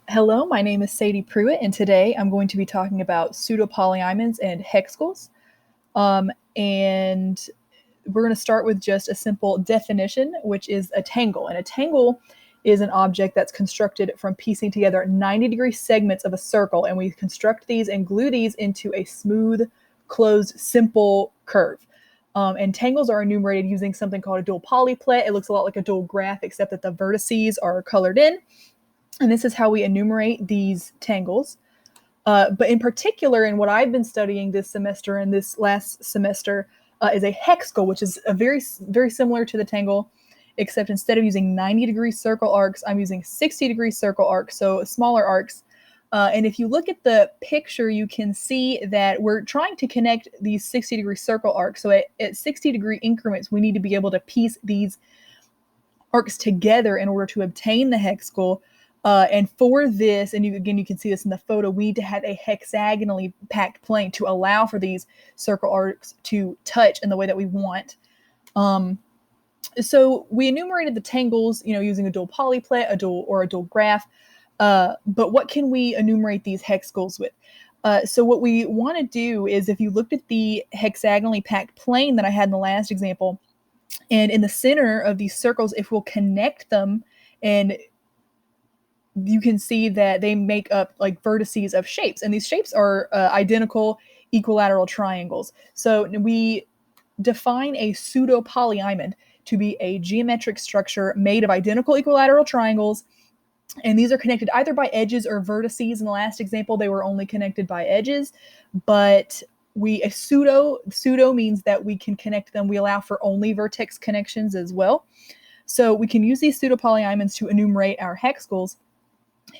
Hello, my name is Sadie Pruitt, and today I'm going to be talking about pseudopolyiamonds and hexagons. And we're going to start with just a simple definition, which is a tangle. And a tangle is an object that's constructed from piecing together 90-degree segments of a circle, and we construct these and glue these into a smooth, closed, simple curve. And tangles are enumerated using something called a dual polyplet. It looks a lot like a dual graph, except that the vertices are colored in. And this is how we enumerate these tangles. But in particular, in what I've been studying this semester and this last semester, is a hexagon, which is a very similar to the tangle, except instead of using 90-degree circle arcs, I'm using 60-degree circle arcs, so smaller arcs. And if you look at the picture, you can see that we're trying to connect these 60-degree circle arcs. So at 60-degree increments, we need to be able to piece these arcs together in order to obtain the hexagon. And for this, and you can see this in the photo, we need to have a hexagonally packed plane to allow for these circle arcs to touch in the way that we want. So we enumerated the tangles, using a dual polyplet, a dual graph. But what can we enumerate these hexagons with? So what we want to do is, if you looked at the hexagonally packed plane that I had in the last example, and in the center of these circles, if we'll connect them, and you can see that they make up like vertices of shapes, and these shapes are identical equilateral triangles. So we define a pseudo-polyimond to be a geometric structure made of identical equilateral triangles, and these are connected either by edges or vertices. In the last example, they were only connected by edges, but a pseudo means that we can connect them. We allow for only vertex connections as well. So we can use these pseudo-polyimonds to enumerate our hexagons.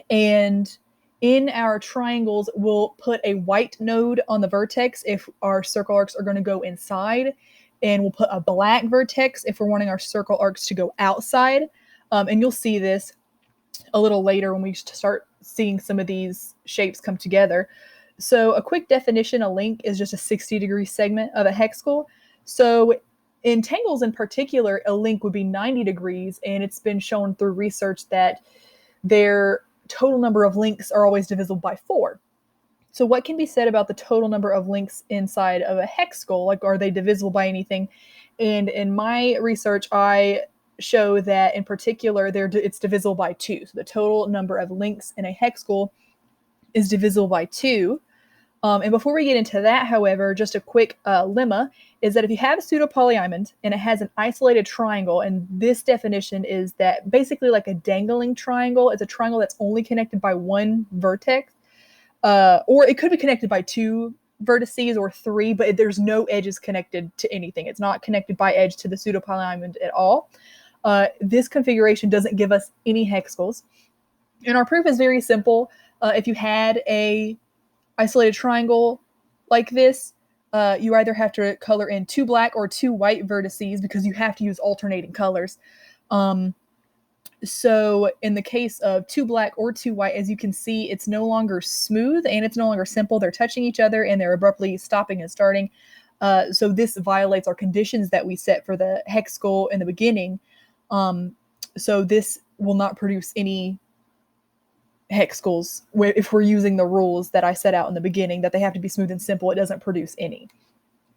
And in our triangles, we'll put a white node on the vertex if our circle arcs are going to go inside, and we'll put a black vertex if we're wanting our circle arcs to go outside. And you'll see this a little later when we start seeing some of these shapes come together. So a quick definition, a link is just a 60-degree segment of a hexagon. So in tangles in particular, a link would be 90 degrees, and it's been shown through research that their total number of links are always divisible by 4. So what can be said about the total number of links inside of a hexagon? Like, are they divisible by anything? And in my research, I show that in particular, it's divisible by 2. So the total number of links in a hexagon is divisible by 2. And before we get into that, however, just a quick lemma is that if you have a pseudopolyimond and it has an isolated triangle, and this definition is that basically like a dangling triangle, it's a triangle that's only connected by one vertex, or it could be connected by 2 vertices or 3, but there's no edges connected to anything. It's not connected by edge to the pseudopolyimond at all. This configuration doesn't give us any hexagons. And our proof is very simple. If you had a isolated triangle like this, you either have to color in 2 black or 2 white vertices, because you have to use alternating colors. So in the case of 2 black or 2 white, as you can see, it's no longer smooth and it's no longer simple. They're touching each other and they're abruptly stopping and starting. So this violates our conditions that we set for the hexagon in the beginning. So this will not produce any hexagons if we're using the rules that I set out in the beginning, that they have to be smooth and simple. It doesn't produce any.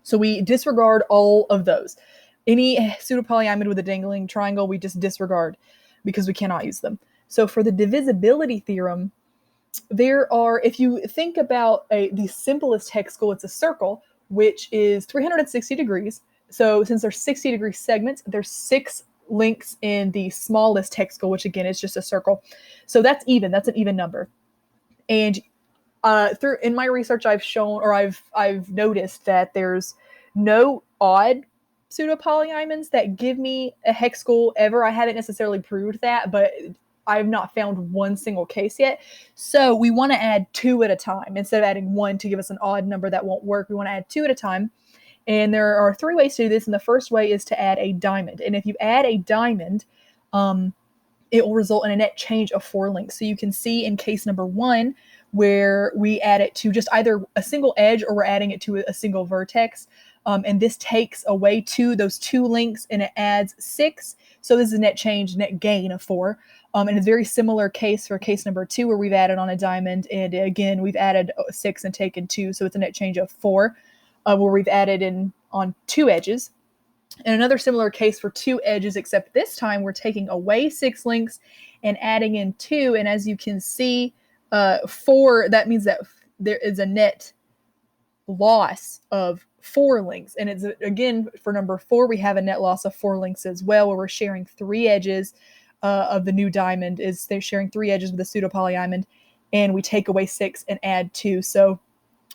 So we disregard all of those. Any pseudopolyimond with a dangling triangle, we just disregard because we cannot use them. So for the divisibility theorem, if you think about the simplest hexagon, it's a circle, which is 360 degrees. So since there's 60-degree segments, there's 6 links in the smallest hexagon, which again is just a circle. So that's even. That's an even number. And in my research, I've noticed that there's no odd pseudopolyimonds that give me a hexagon ever. I haven't necessarily proved that, but I've not found one single case yet. So we want to add 2 at a time instead of adding 1 to give us an odd number that won't work. We want to add 2 at a time. And there are 3 ways to do this. And the first way is to add a diamond. And if you add a diamond, it will result in a net change of 4 links. So you can see in case number 1, where we add it to just either a single edge or we're adding it to a single vertex. And this takes away those 2 links and it adds 6. So this is a net gain of 4. And it's a very similar case for case number 2, where we've added on a diamond, and again, we've added 6 and taken 2, so it's a net change of 4, where we've added in on 2 edges. And another similar case for 2 edges, except this time we're taking away 6 links and adding in 2, and as you can see, 4, that means that there is a net loss of 4 links. And it's, again, for number 4, we have a net loss of 4 links as well, where we're sharing 3 edges of the new diamond. They're sharing 3 edges with a pseudopolyimond, and we take away 6 and add 2. So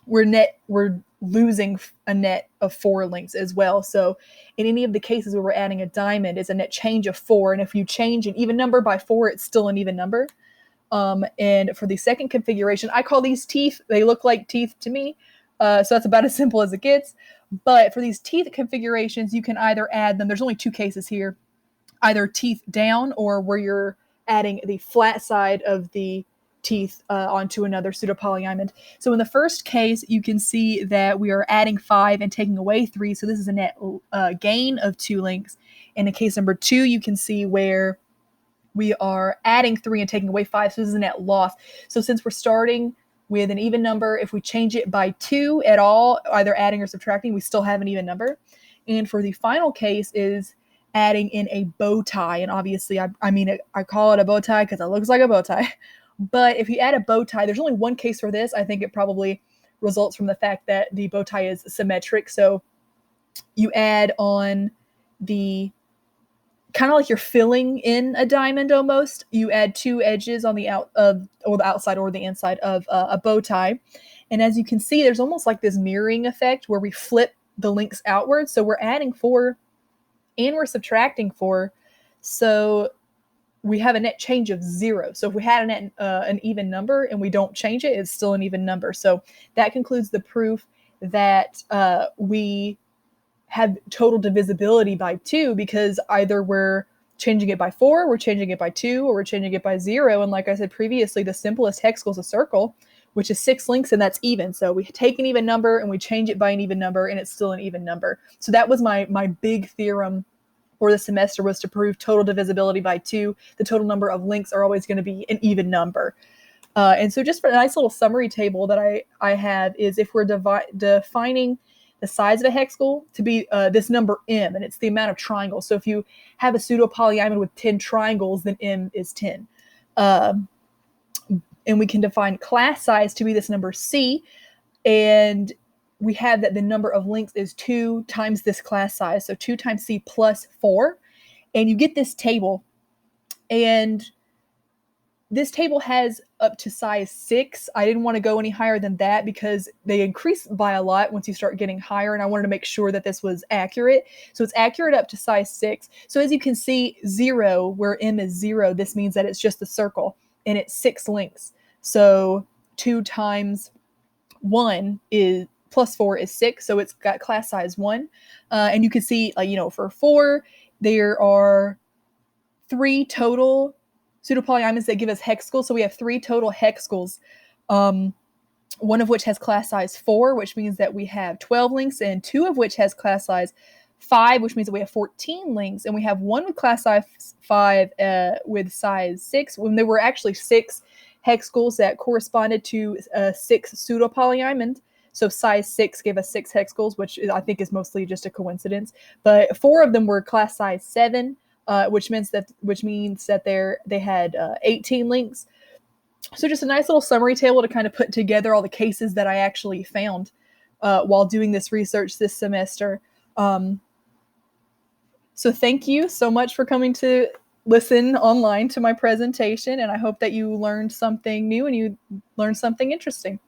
we're losing a net of 4 links as well. So in any of the cases where we're adding a diamond, it's a net change of 4. And if you change an even number by 4, it's still an even number. And for the second configuration, I call these teeth. They look like teeth to me. So that's about as simple as it gets. But for these teeth configurations, you can either add them. There's only 2 cases here. Either teeth down, or where you're adding the flat side of the teeth onto another pseudopolyimond. So in the first case, you can see that we are adding 5 and taking away 3. So this is a net gain of 2 links. And in case number 2, you can see where we are adding 3 and taking away 5. So this is a net loss. So since we're starting with an even number, if we change it by 2 at all, either adding or subtracting, we still have an even number. And for the final case is adding in a bow tie. And obviously, I call it a bow tie because it looks like a bow tie. But if you add a bow tie, there's only one case for this. I think it probably results from the fact that the bow tie is symmetric. So you add on the, kind of like you're filling in a diamond almost. You add 2 edges on the outside or the inside of a bow tie. And as you can see, there's almost like this mirroring effect where we flip the links outwards. So we're adding 4 and we're subtracting 4. So we have a net change of 0. So if we had an even number and we don't change it, it's still an even number. So that concludes the proof that we have total divisibility by 2, because either we're changing it by 4, we're changing it by 2, or we're changing it by 0. And like I said previously, the simplest hex goal is a circle, which is 6 links, and that's even. So we take an even number and we change it by an even number, and it's still an even number. So that was my big theorem for the semester, was to prove total divisibility by 2. The total number of links are always going to be an even number. And so just for a nice little summary table that I have is, if we're defining the size of a hex goal to be this number m, and it's the amount of triangles. So if you have a pseudopolyimond with 10 triangles, then m is 10. And we can define class size to be this number c, and we have that the number of links is 2 times this class size, so 2 times c plus 4. And you get this table, and this table has up to size 6. I didn't want to go any higher than that because they increase by a lot once you start getting higher, and I wanted to make sure that this was accurate. So it's accurate up to size 6. So as you can see, 0, where m is 0, this means that it's just a circle, and it's 6 links. So 2 times 1 is plus 4 is 6, so it's got class size 1. And you can see, for 4, there are 3 total pseudopolyimonds that give us hex goals. So we have 3 total hex goals, one of which has class size 4, which means that we have 12 links, and 2 of which has class size 5, which means that we have 14 links, and we have 1 with class size 5 with size 6, when there were actually 6 hex goals that corresponded to 6 pseudopolyimond. So size 6 gave us 6 hex goals, which I think is mostly just a coincidence. But 4 of them were class size 7, which means that they had 18 links. So just a nice little summary table to kind of put together all the cases that I actually found while doing this research this semester. So thank you so much for coming to listen online to my presentation, and I hope that you learned something new and you learned something interesting.